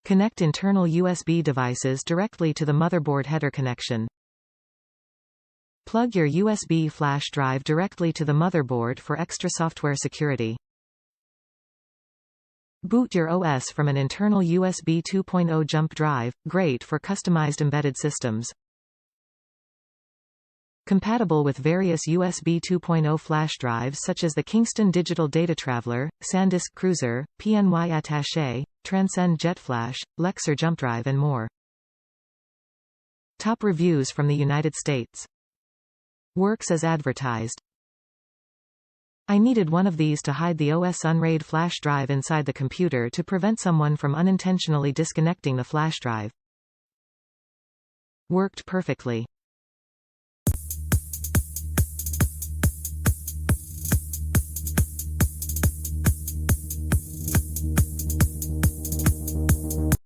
Connect internal USB devices directly to the motherboard header connection. Plug your USB flash drive directly to the motherboard for extra software security. Boot your OS from an internal USB 2.0 jump drive, great for customized embedded systems. Compatible with various USB 2.0 flash drives such as the Kingston Digital DataTraveler, SanDisk Cruzer, PNY Attache, Transcend JetFlash, Lexar JumpDrive and more. Top reviews from the United States. Works as advertised. I needed one of these to hide the OS unraid flash drive inside the computer to prevent someone from unintentionally disconnecting the flash drive. Worked perfectly.